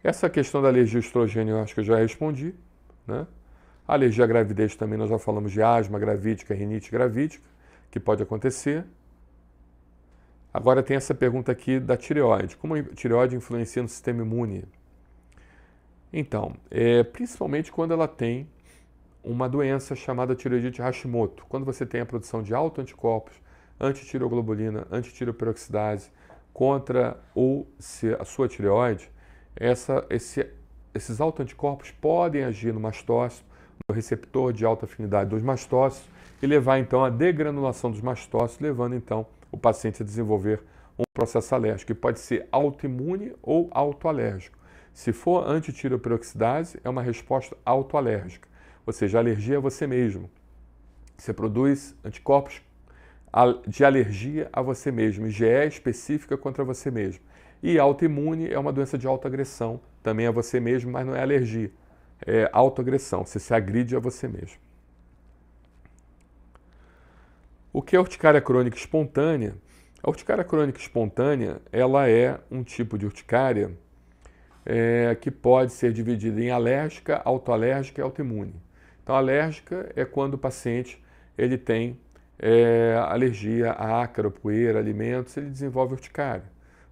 Essa questão da alergia ao estrogênio eu acho que eu já respondi, né? A alergia à gravidez também nós já falamos de asma gravídica, rinite gravídica, que pode acontecer. Agora tem essa pergunta aqui da tireoide. Como a tireoide influencia no sistema imune? Então, principalmente quando ela tem uma doença chamada tireoidite Hashimoto. Quando você tem a produção de autoanticorpos, antitireoglobulina, antitireoperoxidase contra a sua tireoide, esses autoanticorpos podem agir no mastócito, no receptor de alta afinidade dos mastócitos e levar então à degranulação dos mastócitos, levando então o paciente a desenvolver um processo alérgico, que pode ser autoimune ou autoalérgico. Se for antitireoperoxidase, é uma resposta autoalérgica, ou seja, alergia a você mesmo. Você produz anticorpos de alergia a você mesmo, IgE específica contra você mesmo. E autoimune é uma doença de autoagressão, também a você mesmo, mas não é alergia, é autoagressão, você se agride a você mesmo. O que é urticária crônica espontânea? A urticária crônica espontânea, ela é um tipo de urticária que pode ser dividida em alérgica, autoalérgica e autoimune. Então, alérgica é quando o paciente ele tem alergia a ácaro, poeira, alimentos, ele desenvolve urticária,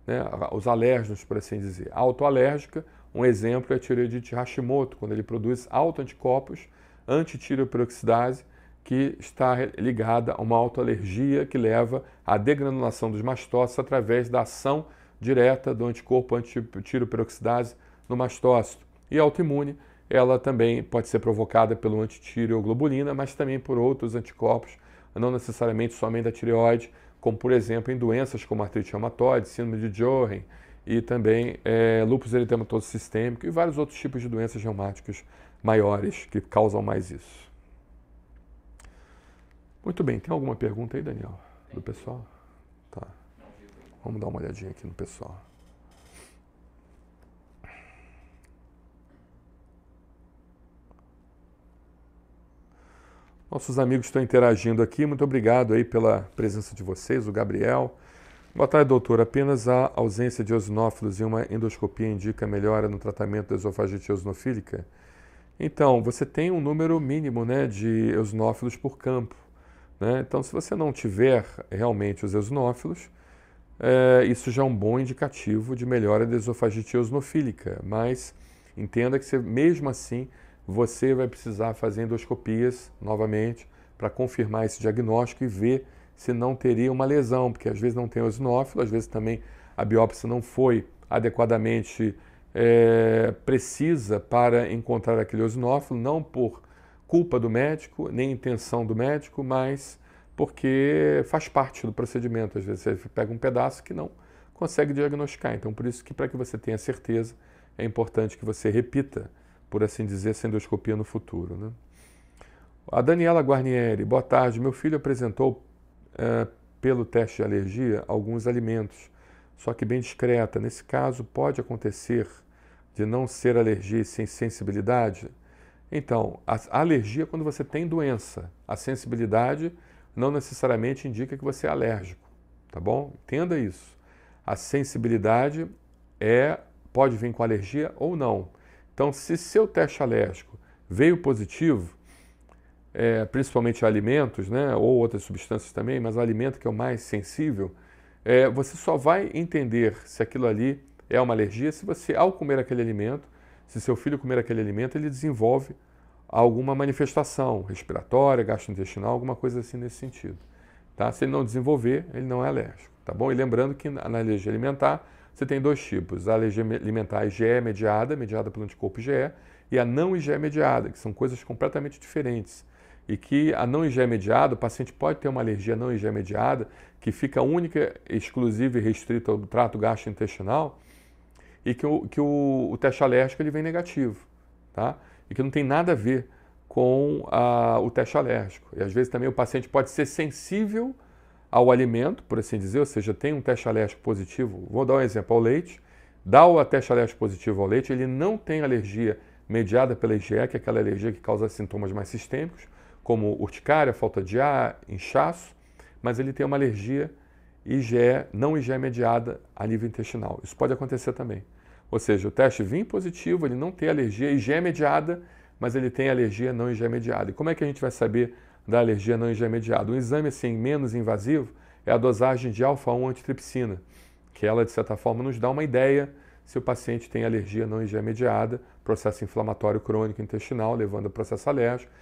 né? Os alérgenos, por assim dizer. Autoalérgica, um exemplo é a tireoidite Hashimoto, quando ele produz autoanticorpos, antitireoperoxidase, que está ligada a uma autoalergia que leva à degranulação dos mastócitos através da ação direta do anticorpo antitireoperoxidase no mastócito. E a autoimune, ela também pode ser provocada pelo antitireoglobulina, mas também por outros anticorpos, não necessariamente somente da tireoide, como por exemplo em doenças como artrite reumatoide, síndrome de Sjögren e também lúpus eritematoso sistêmico e vários outros tipos de doenças reumáticas maiores que causam mais isso. Muito bem, tem alguma pergunta aí, Daniel, do pessoal? Tá. Vamos dar uma olhadinha aqui no pessoal. Nossos amigos estão interagindo aqui, muito obrigado aí pela presença de vocês, o Gabriel. Boa tarde, doutor. Apenas a ausência de eosinófilos em uma endoscopia indica melhora no tratamento da esofagite eosinofílica? Então, você tem um número mínimo, né, de eosinófilos por campo, né? Então, se você não tiver realmente os eosinófilos, isso já é um bom indicativo de melhora da esofagite eosinofílica, mas entenda que mesmo assim você vai precisar fazer endoscopias novamente para confirmar esse diagnóstico e ver se não teria uma lesão, porque às vezes não tem eosinófilo, às vezes também a biópsia não foi adequadamente precisa para encontrar aquele eosinófilo, não por culpa do médico, nem intenção do médico, mas porque faz parte do procedimento. Às vezes você pega um pedaço que não consegue diagnosticar. Então, por isso que para que você tenha certeza, é importante que você repita, por assim dizer, essa endoscopia no futuro, né? A Daniela Guarnieri, boa tarde. Meu filho apresentou, pelo teste de alergia, alguns alimentos, só que bem discreta. Nesse caso, pode acontecer de não ser alergia e sem sensibilidade? Então, a alergia é quando você tem doença. A sensibilidade não necessariamente indica que você é alérgico, tá bom? Entenda isso. A sensibilidade pode vir com alergia ou não. Então, se seu teste alérgico veio positivo, principalmente a alimentos, né, ou outras substâncias também, mas o alimento que é o mais sensível, você só vai entender se aquilo ali é uma alergia se você, ao comer aquele alimento, se seu filho comer aquele alimento, ele desenvolve alguma manifestação respiratória, gastrointestinal, alguma coisa assim nesse sentido. Tá? Se ele não desenvolver, ele não é alérgico. Tá bom? E lembrando que na alergia alimentar, você tem dois tipos. A alergia alimentar IgE mediada pelo anticorpo IgE, e a não IgE mediada, que são coisas completamente diferentes. E que a não IgE mediada, o paciente pode ter uma alergia não IgE mediada, que fica única, exclusiva e restrita ao trato gastrointestinal, e que o teste alérgico ele vem negativo, tá? E que não tem nada a ver com o teste alérgico. E às vezes também o paciente pode ser sensível ao alimento, por assim dizer, ou seja, tem um teste alérgico positivo. Vou dar um exemplo, ao leite. Dá o teste alérgico positivo ao leite, ele não tem alergia mediada pela IgE, que é aquela alergia que causa sintomas mais sistêmicos, como urticária, falta de ar, inchaço, mas ele tem uma alergia IgE, não IgE mediada a nível intestinal. Isso pode acontecer também. Ou seja, o teste vir positivo, ele não tem alergia IgE mediada, mas ele tem alergia não IgE mediada. E como é que a gente vai saber da alergia não IgE mediada? Um exame assim menos invasivo é a dosagem de alfa-1 antitripsina, que ela, de certa forma, nos dá uma ideia se o paciente tem alergia não IgE mediada, processo inflamatório crônico intestinal, levando a processo alérgico,